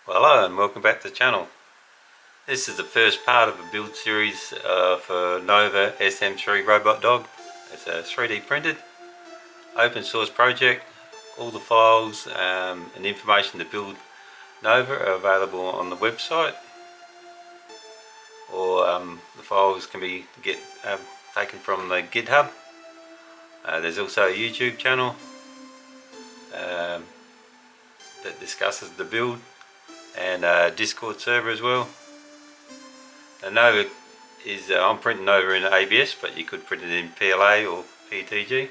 Well, hello and welcome back to the channel. This is the first part of a build series for Nova SM3 robot dog. It's a 3D printed, open source project. All the files and information to build Nova are available on the website, or the files can be taken from the GitHub. There's also a YouTube channel that discusses the build, and a Discord server as well. And Nova is, I'm printing Nova in ABS, but you could print it in PLA or PETG.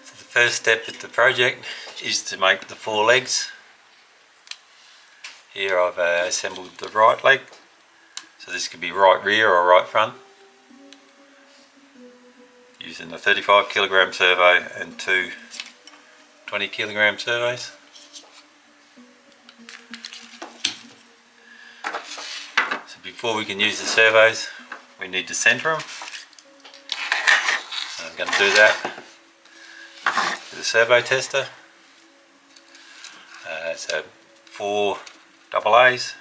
So the first step of the project is to make the 4 legs. Here I've assembled the right leg, so this could be right rear or right front, using a 35 kilogram servo and 2 20 kilogram servos. So before we can use the servos, we need to center them. So I'm going to do that with a servo tester. So 4 AA's,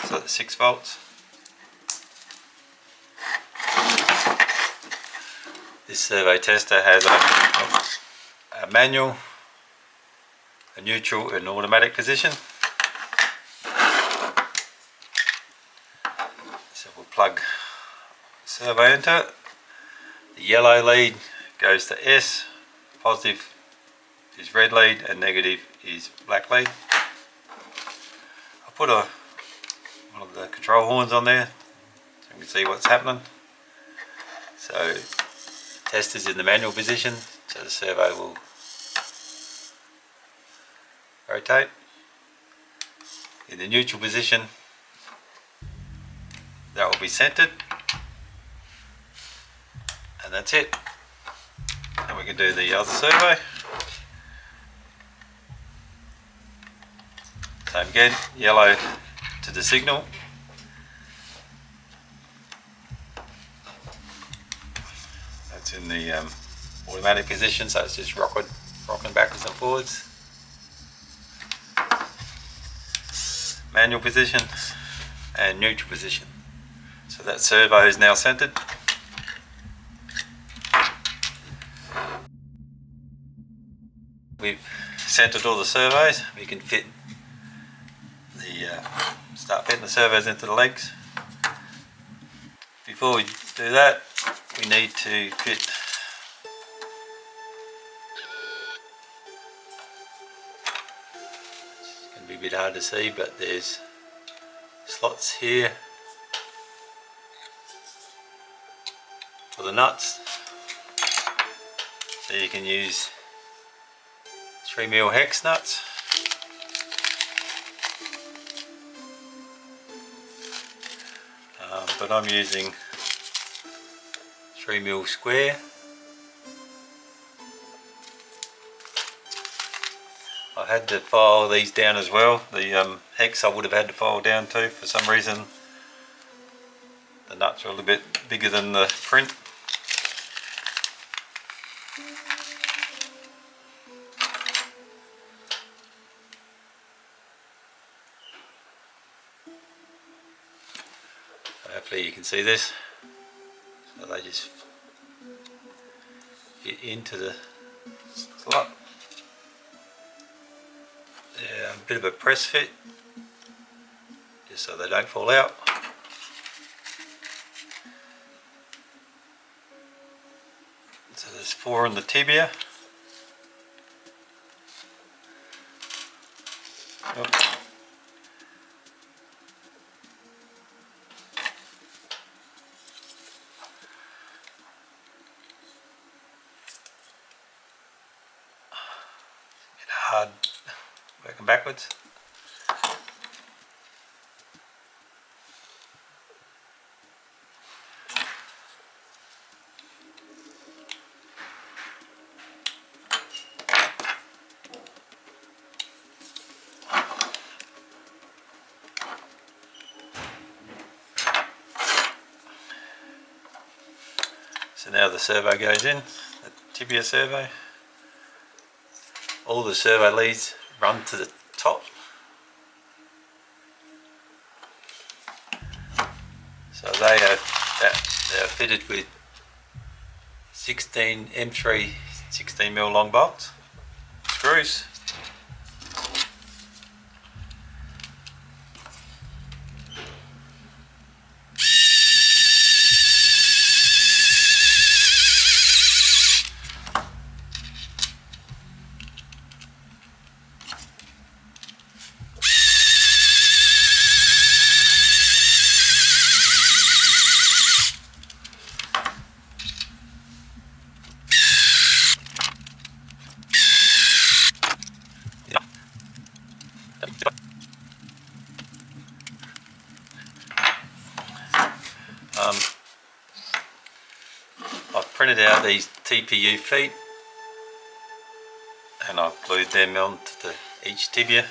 so that's 6 volts. This servo tester has a manual, a neutral and automatic position. So we'll plug the servo into it. The yellow lead goes to S, positive is red lead and negative is black lead. I'll put one of the control horns on there so you can see what's happening. So test is in the manual position, so the servo will rotate. In the neutral position, that will be centered, and that's it. And we can do the other servo. Same again, yellow to the signal. That's in the automatic position, so it's just rocking backwards and forwards. Manual position and neutral position. So that servo is now centered. We've centered all the servos. We can start fitting the servos into the legs. Before we do that, we need to fit it's going to be a bit hard to see, but there's slots here for the nuts, so you can use 3mm hex nuts. But I'm using 3mm square. I had to file these down as well. The hex I would have had to file down too. For some reason the nuts are a little bit bigger than the print. Hopefully you can see this. So they just fit into the slot. Yeah, a bit of a press fit, just so they don't fall out. So there's 4 in the tibia. Oh. Hard working backwards. So now the servo goes in, the Tibia servo. All the servo leads run to the top. So they are fitted with 16 M3 16mm long bolts, screws. I've printed out these TPU feet and I've glued them onto each tibia.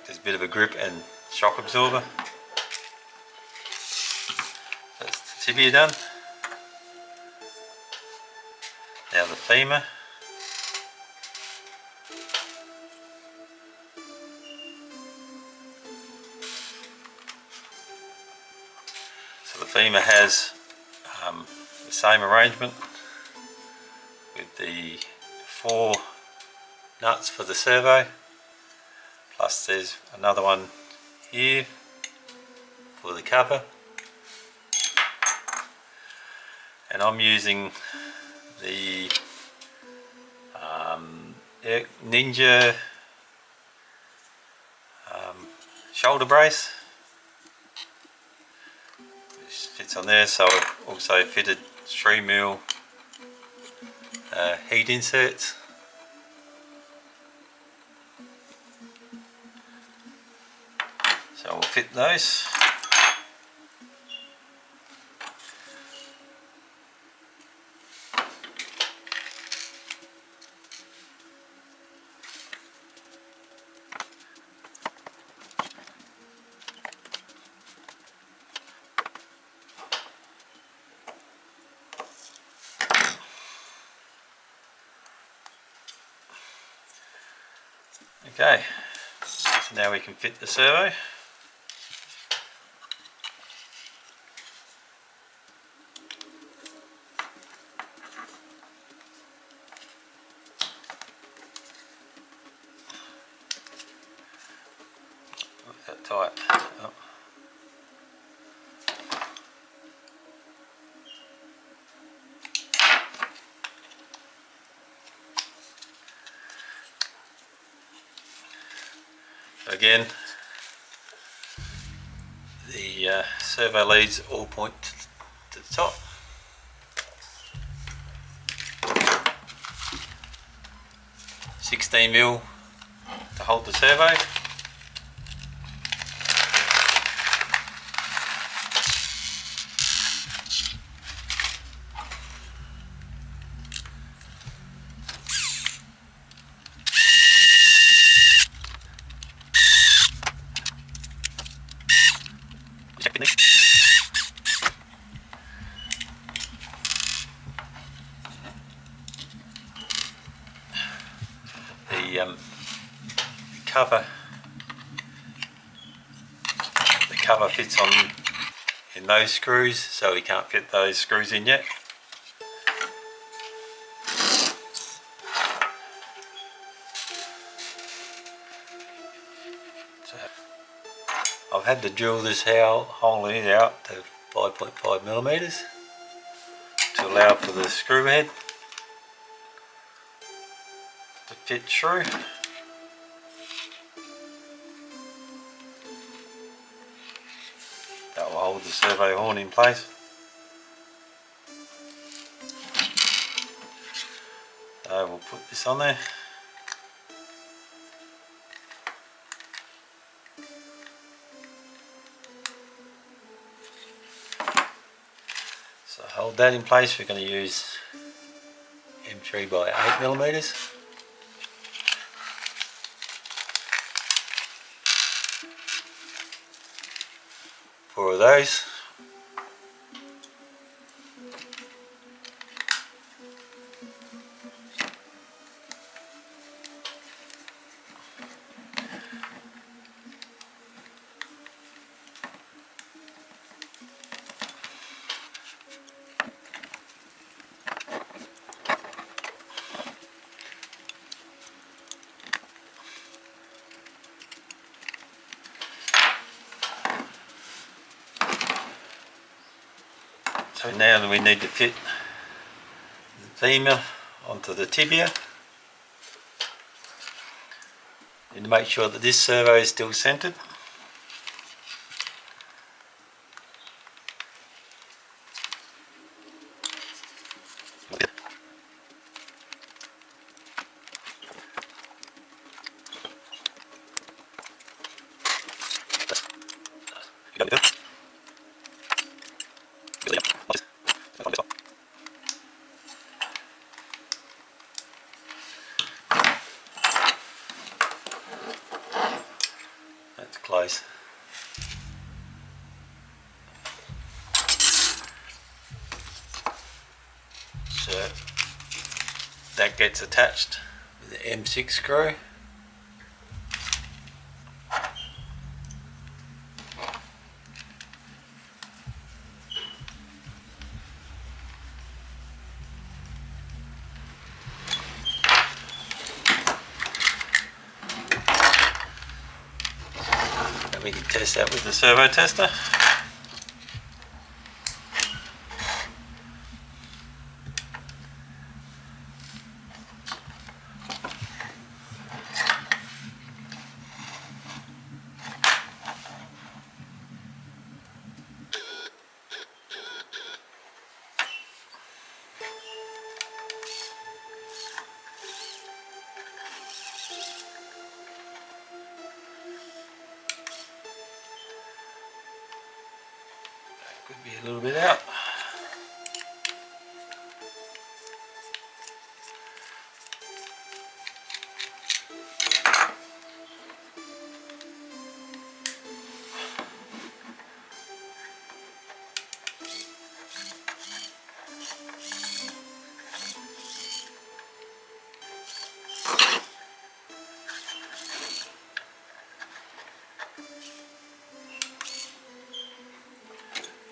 There's a bit of a grip and shock absorber. That's the tibia done. Now the femur. So the femur has the same arrangement with the 4 nuts for the servo, plus there's another one here for the cover, and I'm using the Ninja shoulder brace, which fits on there. So I've also fitted 3mm heat inserts. So we'll fit those. Okay, so now we can fit the servo. Look that tight. Oh. Again, the servo leads all point to the top. $16mm to hold the servo. The cover fits on in those screws, so we can't fit those screws in yet. So I've had to drill this hole in out to 5.5mm to allow for the screw head to fit through. That will hold the servo horn in place. So we'll put this on there. So hold that in place. We're going to use M3 by 8mm. Four of those. So now we need to fit the femur onto the tibia. Need to make sure that this servo is still centered. That's close. So that gets attached with the M6 screw. And we can test that with the servo tester. Could be a little bit out.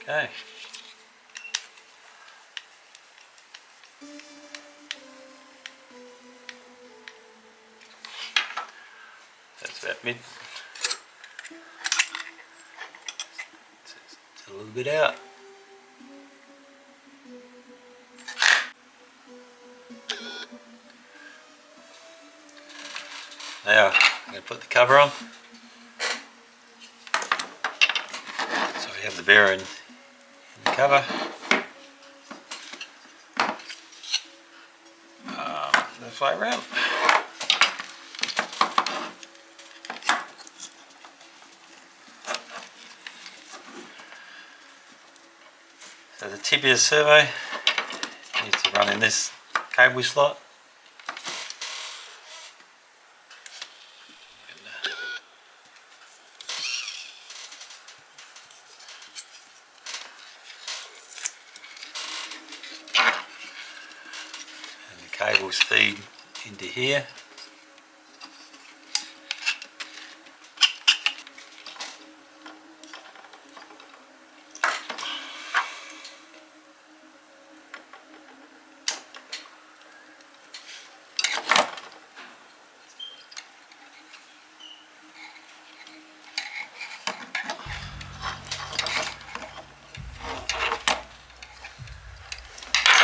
Okay. That's about mid. It's a little bit out. Now I'm going to put the cover on. So we have the bearing in the cover. This way around. So the tibia servo needs to run in this cable slot. And the cables feed into here.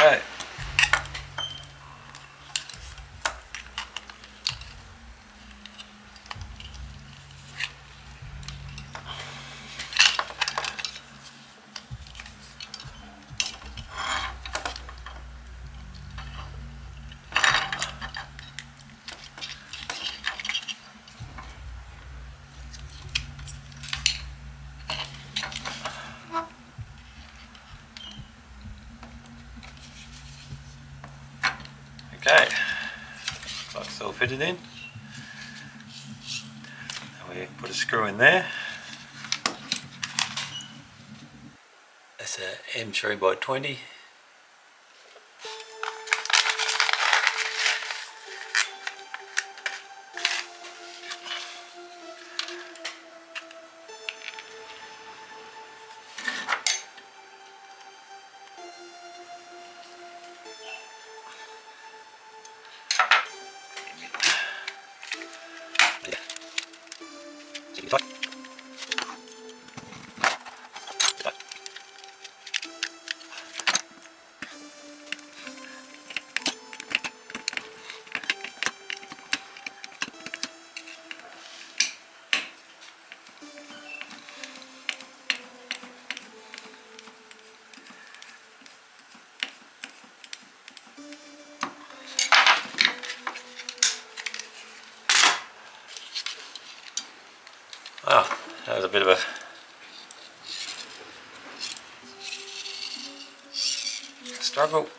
Okay. Okay, like it's all fitted in. And we put a screw in there. That's a M3 by 20. bit of a struggle.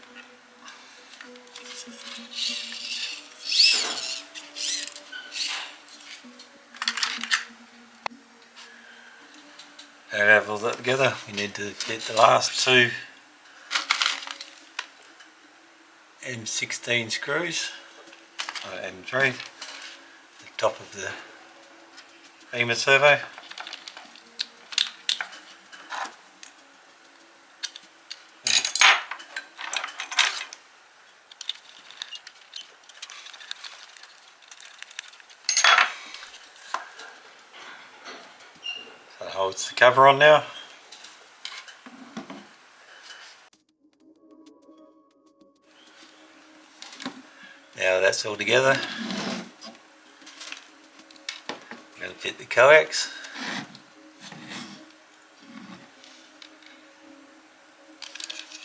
To have all that together, we need to get the last two M16 screws, M3, the top of the Femur servo. So that holds the cover on now. Now that's all together, I'm going to fit the coax.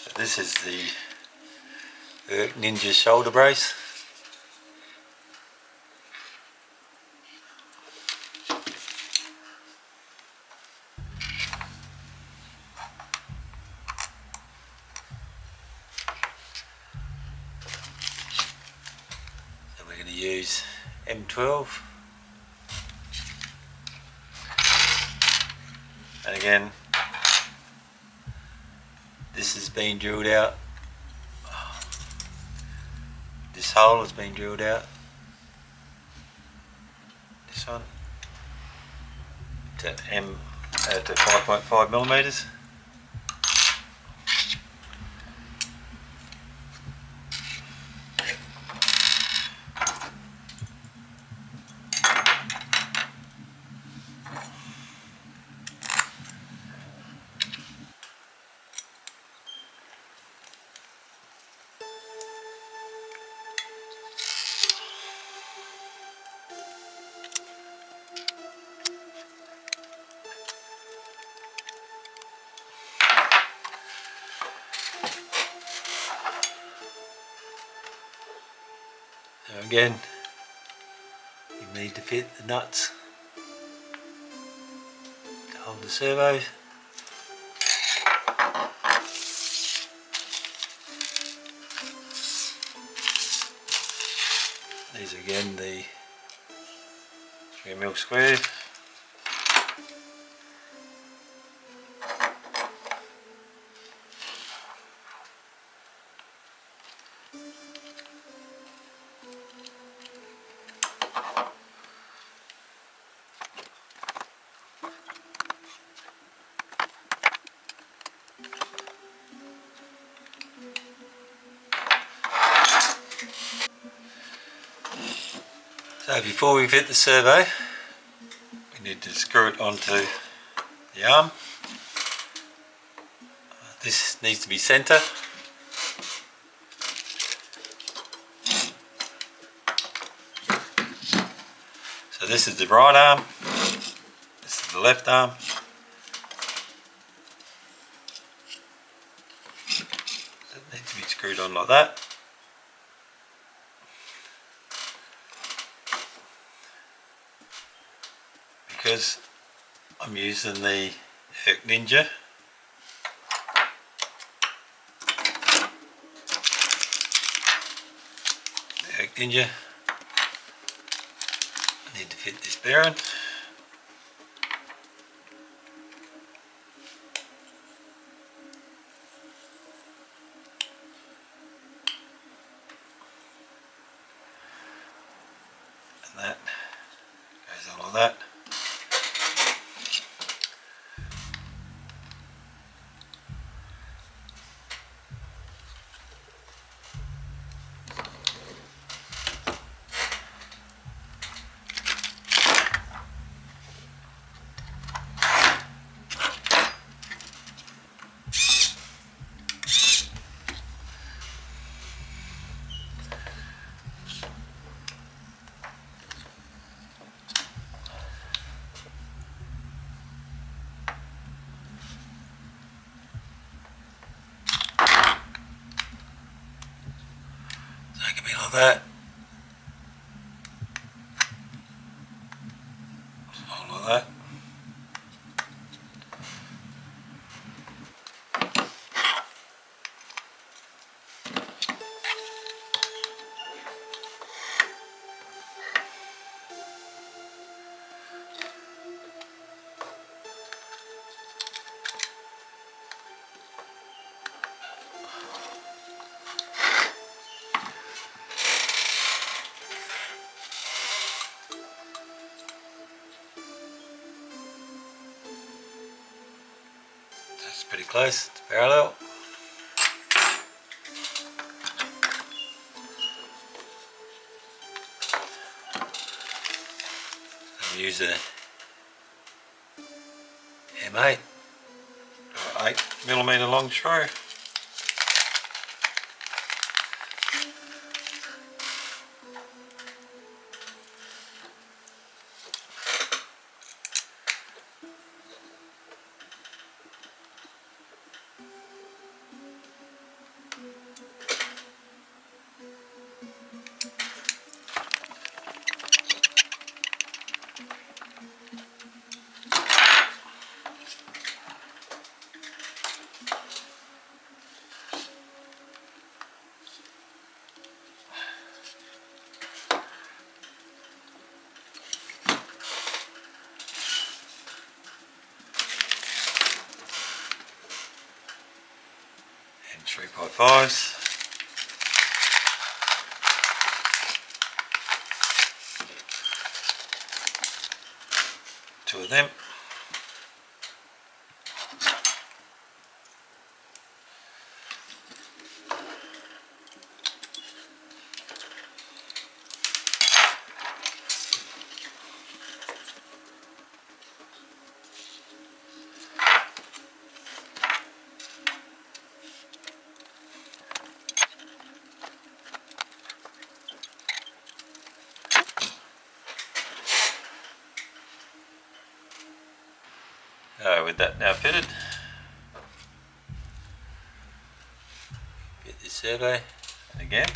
So this is the Ninja shoulder brace. So we're going to use M12. And again, this has been drilled out. This hole has been drilled out. This one to 5.5 millimeters. So again, you need to fit the nuts to hold the servos. These are again the 3mm squares. So before we fit the servo, we need to screw it onto the arm. This needs to be centre. So this is the right arm, this is the left arm. So it needs to be screwed on like that. Because I'm using the Ninja. Ninja. I need to fit this bearing. And that goes on like that. Like that. Like that. It's pretty close, it's parallel. I'll use a M8 or 8mm long screw. And 3x5s. Two of them. With that now fitted, get this servo again,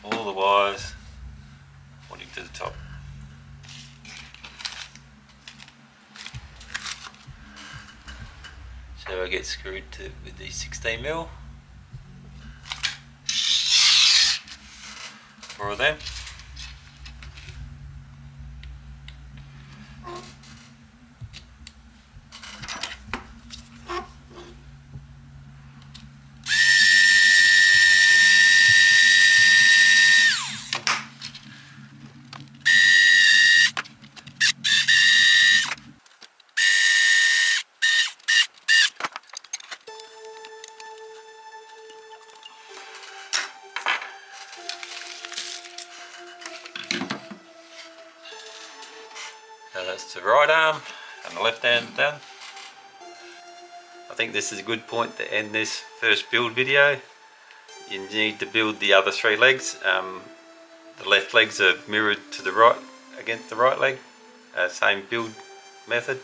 all the wires pointing to the top. So I get screwed to with the 16mm, 4 of them. Now that's the right arm and the left hand done. I think this is a good point to end this first build video. You need to build the other 3 legs. The left legs are mirrored to the right against the right leg. Same build method.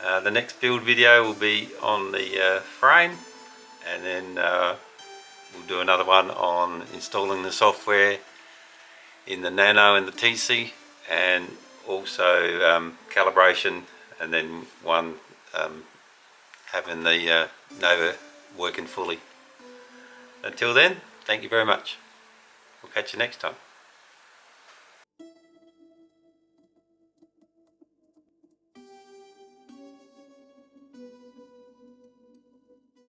The next build video will be on the frame, and then we'll do another one on installing the software in the Nano and the TC, and also calibration, and then one having the Nova working fully. Until then, thank you very much. We'll catch you next time.